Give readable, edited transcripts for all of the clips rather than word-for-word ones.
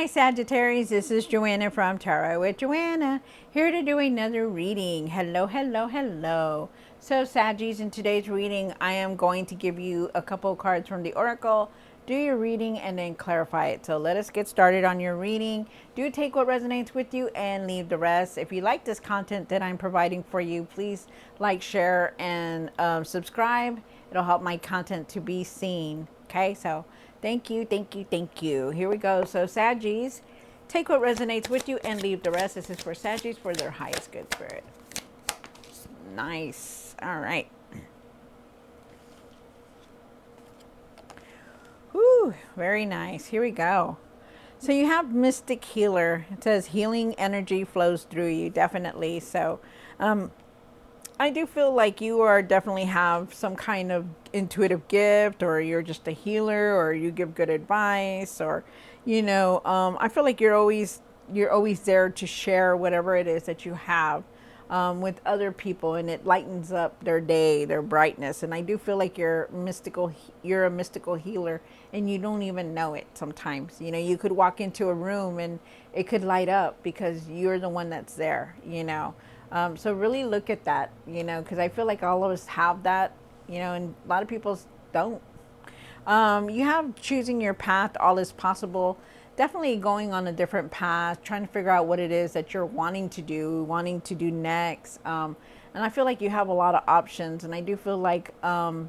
Hi Sagittarius, this is Joanna from Tarot with Joanna, here to do another reading. Hello, hello, hello. So Saggies, in today's reading, I am going to give you a couple of cards from the Oracle, do your reading, and then clarify it. So let us get started on your reading. Do take what resonates with you and leave the rest. If you like this content that I'm providing for you, please like, share, and subscribe. It'll help my content to be seen. Okay, so thank you, thank you, thank you. Here we go. So Saggies, take what resonates with you and leave the rest. This is for Saggies for their highest good spirit. Nice. All right. Whew, very nice. Here we go. So you have Mystic Healer. It says healing energy flows through you, definitely. So I do feel like you are definitely have some kind of intuitive gift, or you're just a healer, or you give good advice, or I feel like you're always there to share whatever it is that you have with other people, and it lightens up their day, their brightness. And I do feel like you're a mystical healer, and you don't even know it sometimes. You could walk into a room and it could light up because you're the one that's there. So really look at that, because I feel like all of us have that, and a lot of people don't. You have choosing your path, all is possible. Definitely going on a different path, trying to figure out what it is that you're wanting to do next. And I feel like you have a lot of options, and I do feel like to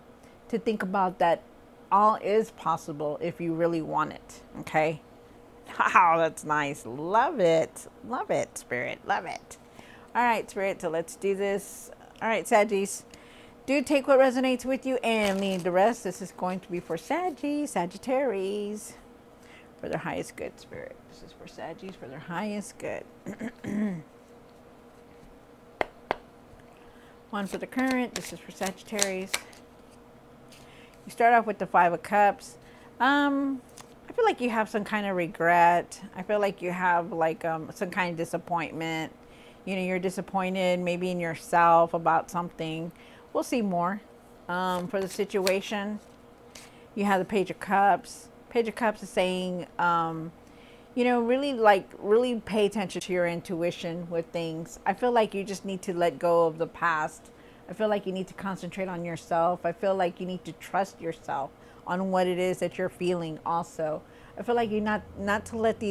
think about that all is possible if you really want it. Okay. Wow, that's nice. Love it. Love it, Spirit. Love it. All right, Spirit, so let's do this. All right, Saggies, do take what resonates with you and leave the rest. This is going to be for Sagittarius, for their highest good, Spirit. This is for Saggies for their highest good. One for the current. This is for Sagittarius. You start off with the Five of Cups. I feel like you have some kind of regret. I feel like you have like some kind of disappointment. You're disappointed maybe in yourself about something. We'll see more. For the situation, you have the Page of Cups. Page of Cups is saying, really pay attention to your intuition with things. I feel like you just need to let go of the past. I feel like you need to concentrate on yourself. I feel like you need to trust yourself on what it is that you're feeling also. I feel like you not to let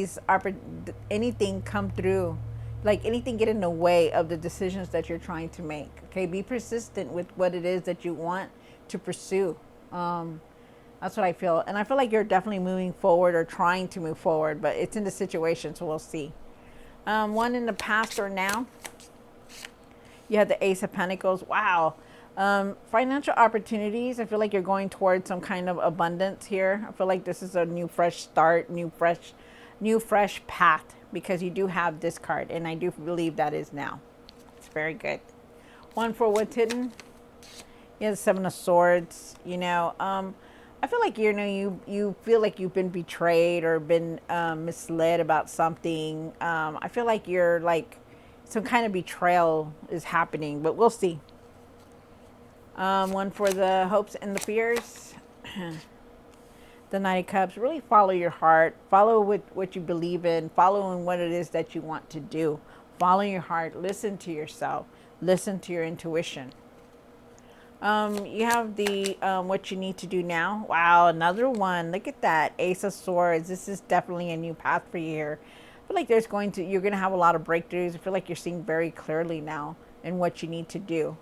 anything come through, like anything get in the way of the decisions that you're trying to make. Okay, be persistent with what it is that you want to pursue. That's what I feel. And I feel like you're definitely moving forward or trying to move forward, but it's in the situation, so we'll see. One in the past or now. You have the Ace of Pentacles. Wow. Financial opportunities. I feel like you're going towards some kind of abundance here. I feel like this is a new fresh start, new fresh path, because you do have this card, and I do believe that is now. It's very good. One for what's hidden. You have the Seven of Swords. I feel like you feel like you've been betrayed or been misled about something. I feel like you're like some kind of betrayal is happening, but we'll see. One for the hopes and the fears. The Knight of Cups. Really follow your heart. Follow what you believe in. Follow in what it is that you want to do. Follow your heart. Listen to yourself. Listen to your intuition. You have the what you need to do now. Wow, another one. Look at that. Ace of Swords. This is definitely a new path for you here. I feel like you're going to have a lot of breakthroughs. I feel like you're seeing very clearly now in what you need to do.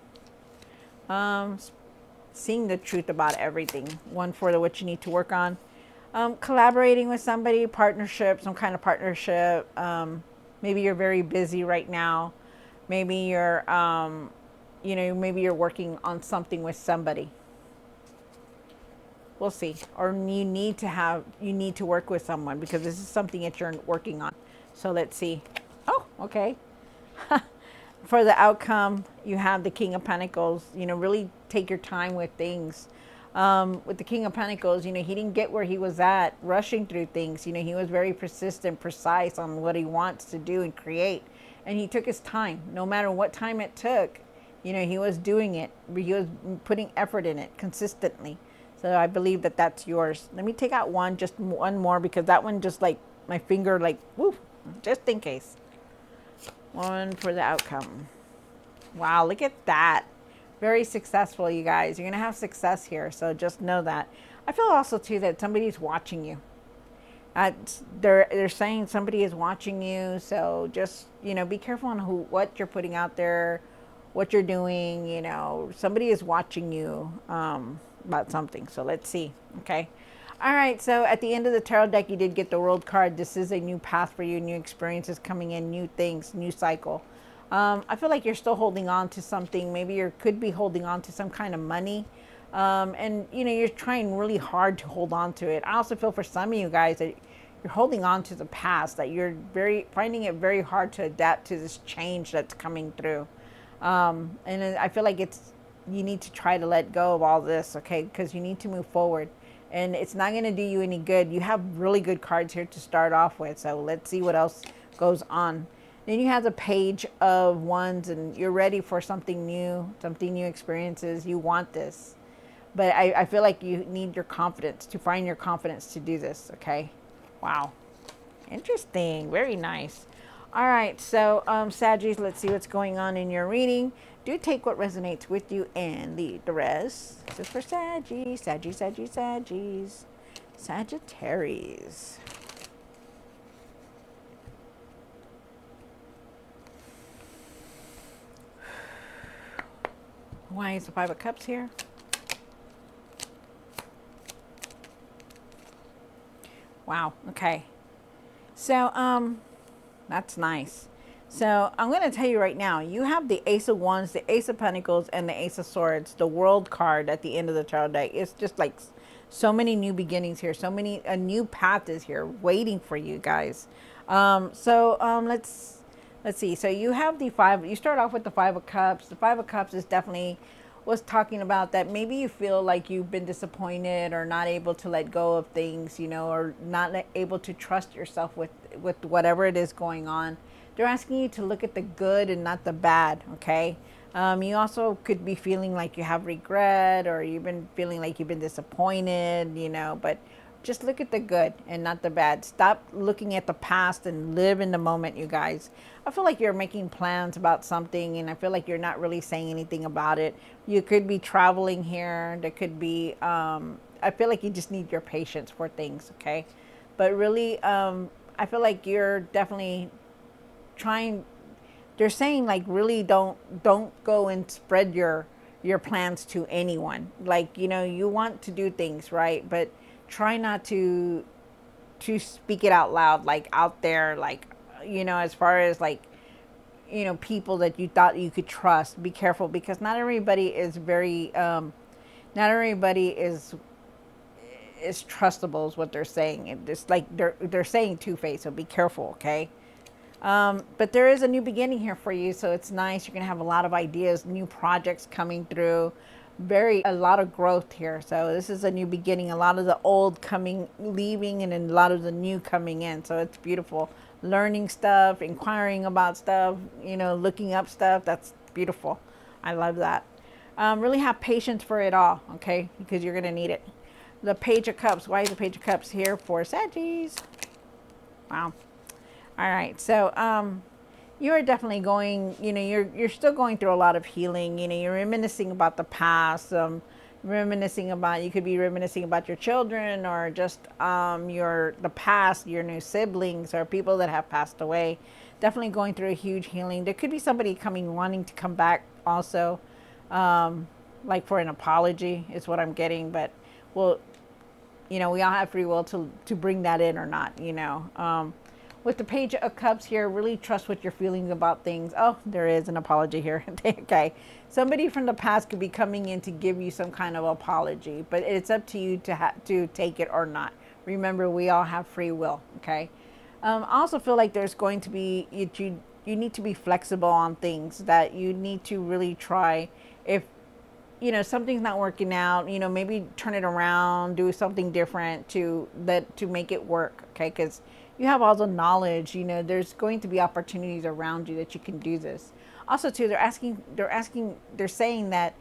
Seeing the truth about everything. One for what you need to work on. Collaborating with somebody, partnership, some kind of partnership. Maybe you're very busy right now. Maybe you're, maybe you're working on something with somebody. We'll see. Or you need to work with someone because this is something that you're working on. So let's see. Oh, okay. For the outcome, you have the King of Pentacles. Really take your time with things. With the King of Pentacles, he didn't get where he was at, rushing through things. He was very persistent, precise on what he wants to do and create. And he took his time. No matter what time it took, he was doing it. He was putting effort in it consistently. So I believe that that's yours. Let me take out just one more, because that one just like my finger like, woo, just in case. One for the outcome. Wow, look at that. Very successful, you guys. You're going to have success here, so just know that. I feel also, too, that somebody's watching you. They're saying somebody is watching you, so just, be careful on what you're putting out there, what you're doing. Somebody is watching you about something. So let's see. Okay. All right. So at the end of the tarot deck, you did get the World card. This is a new path for you, new experiences coming in, new things, new cycle. I feel like you're still holding on to something. Maybe you could be holding on to some kind of money. And you're trying really hard to hold on to it. I also feel for some of you guys that you're holding on to the past, that you're finding it very hard to adapt to this change that's coming through. And I feel like you need to try to let go of all this, okay? Because you need to move forward, and it's not going to do you any good. You have really good cards here to start off with, so let's see what else goes on. Then you have the Page of Wands, and you're ready for something new experiences. You want this. But I feel like you need your confidence, to find your confidence to do this, okay? Wow. Interesting. Very nice. All right, so Sagittarius, let's see what's going on in your reading. Do take what resonates with you and leave the rest. This is for Sagittarius. Why is the Five of Cups here? Wow, okay. So, that's nice. So I'm going to tell you right now, you have the Ace of Wands, the Ace of Pentacles, and the Ace of Swords, the World card at the end of the tarot deck. It's just like so many new beginnings here. A new path is here waiting for you guys. Let's see. So you have you start off with the Five of Cups. The Five of Cups is definitely was talking about that maybe you feel like you've been disappointed or not able to let go of things, or not able to trust yourself with whatever it is going on. They're asking you to look at the good and not the bad, okay? You also could be feeling like you have regret, or you've been feeling like you've been disappointed, but just look at the good and not the bad. Stop looking at the past and live in the moment, you guys. I feel like you're making plans about something, and I feel like you're not really saying anything about it. You could be traveling here. There could be, I feel like you just need your patience for things, okay? But really, I feel like you're definitely trying. They're saying like really don't go and spread your plans to anyone. Like, you want to do things right, but try not to speak it out loud, like out there, like, as far as like, people that you thought you could trust. Be careful, because not everybody is very not everybody is trustable is what they're saying. It's like they're saying two-faced, so be careful, okay? But there is a new beginning here for you, so it's nice. You're going to have a lot of ideas, new projects coming through, a lot of growth here. So this is a new beginning, a lot of the old leaving, and then a lot of the new coming in. So it's beautiful. Learning stuff, inquiring about stuff, looking up stuff. That's beautiful. I love that. Really have patience for it all, okay? Because you're going to need it. The Page of Cups. Why is the Page of Cups here for Sagittarius? Wow. All right, so you are definitely going, you're still going through a lot of healing. You're reminiscing about the past, you could be reminiscing about your children, or just the past, your new siblings, or people that have passed away. Definitely going through a huge healing. There could be somebody wanting to come back also, like for an apology is what I'm getting. But well, we all have free will to bring that in or not, With the Page of Cups here, really trust what you're feeling about things. Oh, there is an apology here. Okay. Somebody from the past could be coming in to give you some kind of apology, but it's up to you to take it or not. Remember, we all have free will, okay? I also feel like there's going to be, you need to be flexible on things, that you need to really try. If, something's not working out, maybe turn it around, do something different to make it work, okay? Because you have all the knowledge, there's going to be opportunities around you that you can do this. Also too, they're saying that,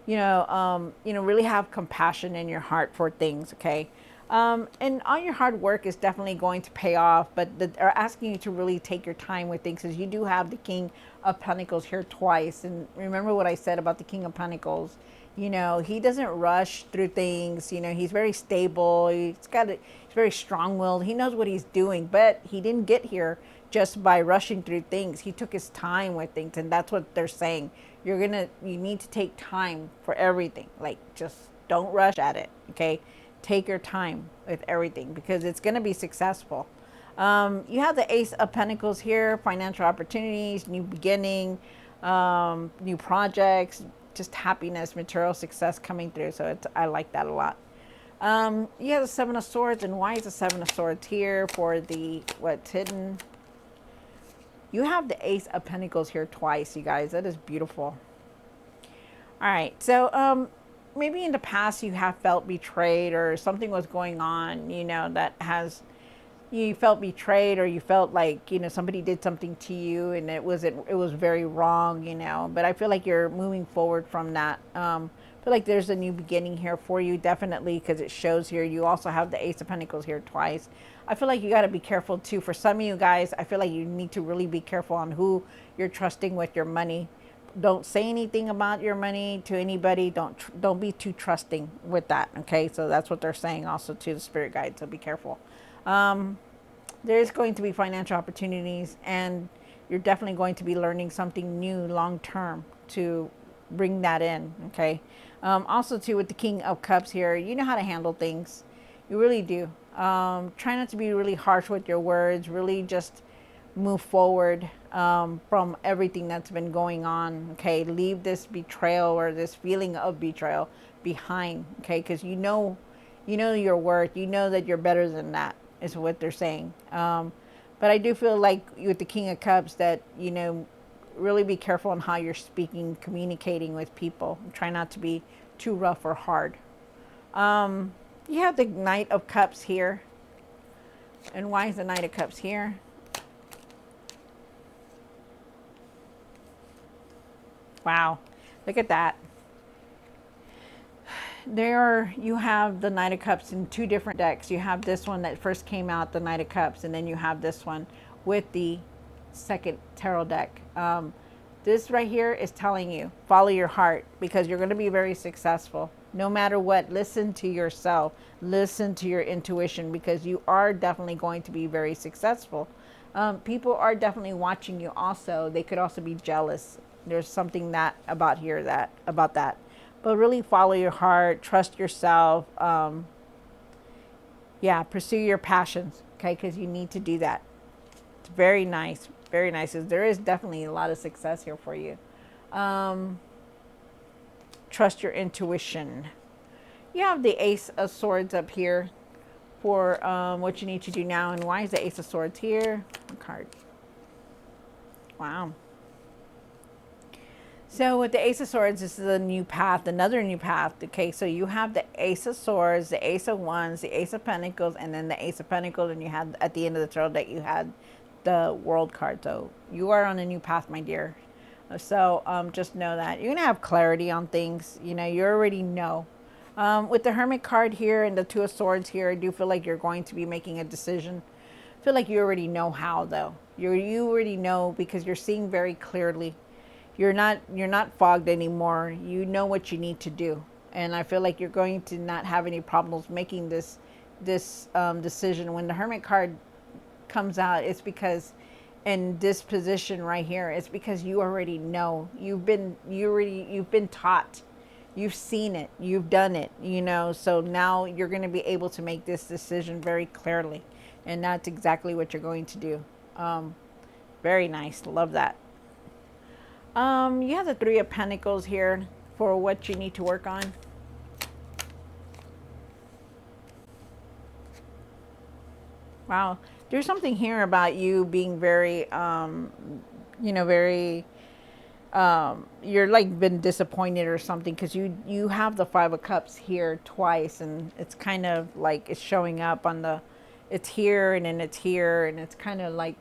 really have compassion in your heart for things, okay? And all your hard work is definitely going to pay off, but they're asking you to really take your time with things, because you do have the King of Pentacles here twice. And remember what I said about the King of Pentacles. You know, he doesn't rush through things. You know, he's very stable. He's very strong-willed. He knows what he's doing, but he didn't get here just by rushing through things. He took his time with things, and that's what they're saying. You need to take time for everything. Like, just don't rush at it, okay? Take your time with everything, because it's going to be successful. You have the Ace of Pentacles here, financial opportunities, new beginning, new projects, just happiness, material success coming through. So I like that a lot. You have the Seven of Swords, and why is the Seven of Swords here for the what's hidden? You have the Ace of Pentacles here twice, you guys. That is beautiful. All right, so maybe in the past you have felt betrayed, or something was going on, you know, you felt betrayed, or you felt like, you know, somebody did something to you and it was very wrong, you know. But I feel like you're moving forward from that. I feel like there's a new beginning here for you, definitely, because it shows here. You also have the Ace of Pentacles here twice. I feel like you got to be careful too. For some of you guys, I feel like you need to really be careful on who you're trusting with your money. Don't say anything about your money to anybody. Don't be too trusting with that. Okay, so that's what they're saying also to the spirit guide. So be careful. There's going to be financial opportunities, and you're definitely going to be learning something new long term to bring that in. Okay. Also too, with the King of Cups here, you know how to handle things. You really do. Try not to be really harsh with your words. Really just move forward from everything that's been going on. Okay, leave this betrayal or this feeling of betrayal behind. Okay, because you know your worth. You know that you're better than that, is what they're saying. But I do feel like with the King of Cups that, you know, really be careful on how you're speaking, communicating with people. Try not to be too rough or hard. You have the Knight of Cups here. And why is the Knight of Cups here? Wow, look at that. You have the Knight of Cups in two different decks. You have this one that first came out, the Knight of Cups, and then you have this one with the second tarot deck. This right here is telling you, follow your heart, because you're going to be very successful. No matter what, listen to yourself. Listen to your intuition, because you are definitely going to be very successful. People are definitely watching you also. They could also be jealous. There's something about that. But really follow your heart, trust yourself. Yeah, pursue your passions, okay? Because you need to do that. It's very nice, very nice. There is definitely a lot of success here for you. Trust your intuition. You have the Ace of Swords up here for what you need to do now. And why is the Ace of Swords here? One card. Wow. So with the Ace of Swords, this is a new path, another new path. Okay, so you have the Ace of Swords, the Ace of Wands, the Ace of Pentacles, and then the Ace of Pentacles. And you had, at the end of the tarot deck, you had the World card. So you are on a new path, my dear. So just know that you're going to have clarity on things. You know, you already know. With the Hermit card here and the Two of Swords here, I do feel like you're going to be making a decision. I feel like you already know how, though. You already know, because you're seeing very clearly. You're not fogged anymore. You know what you need to do. And I feel like you're going to not have any problems making this decision. When the Hermit card comes out, it's because in this position right here, it's because you already know. You've been taught. You've seen it. You've done it, you know. So now you're going to be able to make this decision very clearly. And that's exactly what you're going to do. Very nice. Love that. You have the Three of Pentacles here for what you need to work on. Wow. There's something here about you being very, you know, very, you're like been disappointed or something, because you have the Five of Cups here twice, and it's kind of like it's showing up on the, it's here and then it's here, and it's kind of like,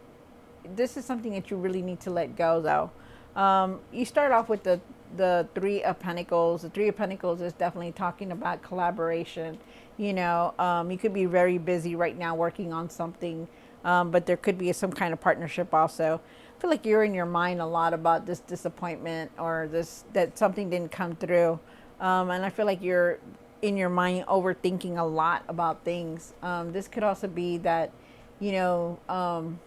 this is something that you really need to let go, though. You start off with the Three of Pentacles. The Three of Pentacles is definitely talking about collaboration. You know, you could be very busy right now working on something, but there could be some kind of partnership also. I feel like you're in your mind a lot about this disappointment or this that something didn't come through, and I feel like you're in your mind overthinking a lot about things. This could also be that, you know,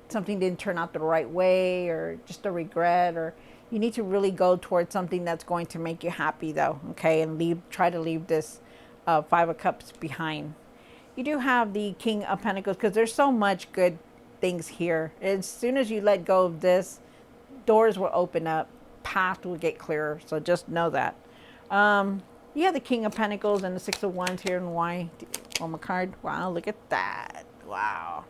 something didn't turn out the right way, or just a regret, or you need to really go towards something that's going to make you happy though, okay, and try to leave this Five of Cups behind. You do have the King of Pentacles, because there's so much good things here. As soon as you let go of this, doors will open up, path will get clearer, so just know that. You have the King of Pentacles and the Six of Wands here, and why on my card. Wow, look at that. Wow.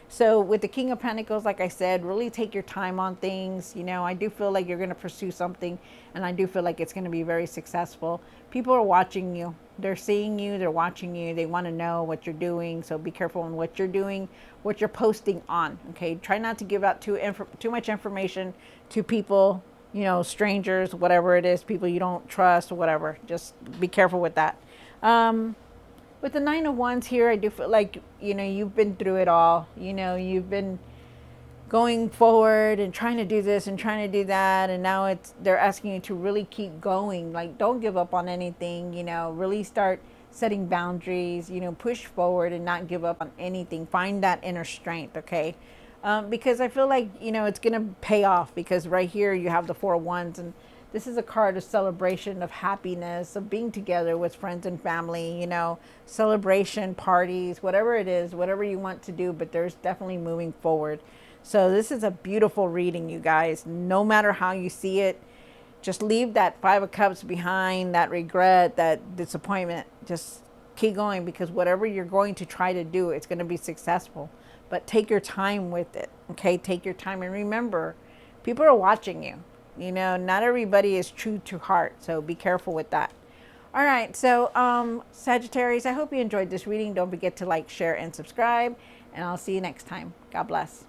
So with the King of Pentacles, like I said, really take your time on things. You know, I do feel like you're going to pursue something, and I do feel like it's going to be very successful. People are watching you. They're seeing you. They're watching you. They want to know what you're doing. So be careful on what you're doing, what you're posting on. Okay. Try not to give out too much information to people, you know, strangers, whatever it is, people you don't trust or whatever. Just be careful with that. With the Nine of Wands here, I do feel like, you know, you've been through it all. You know, you've been going forward and trying to do this and trying to do that, and now they're asking you to really keep going. Like, don't give up on anything. You know, really start setting boundaries. You know, push forward and not give up on anything. Find that inner strength, okay? Because I feel like, you know, it's gonna pay off, because right here you have the Four of Wands, and this is a card of celebration, of happiness, of being together with friends and family, you know, celebration, parties, whatever it is, whatever you want to do, but there's definitely moving forward. So this is a beautiful reading, you guys. No matter how you see it, just leave that Five of Cups behind, that regret, that disappointment. Just keep going, because whatever you're going to try to do, it's going to be successful. But take your time with it, okay? Take your time, and remember, people are watching you. You know, not everybody is true to heart, so be careful with that. All right, so Sagittarius, I hope you enjoyed this reading. Don't forget to like, share, and subscribe, and I'll see you next time. God bless.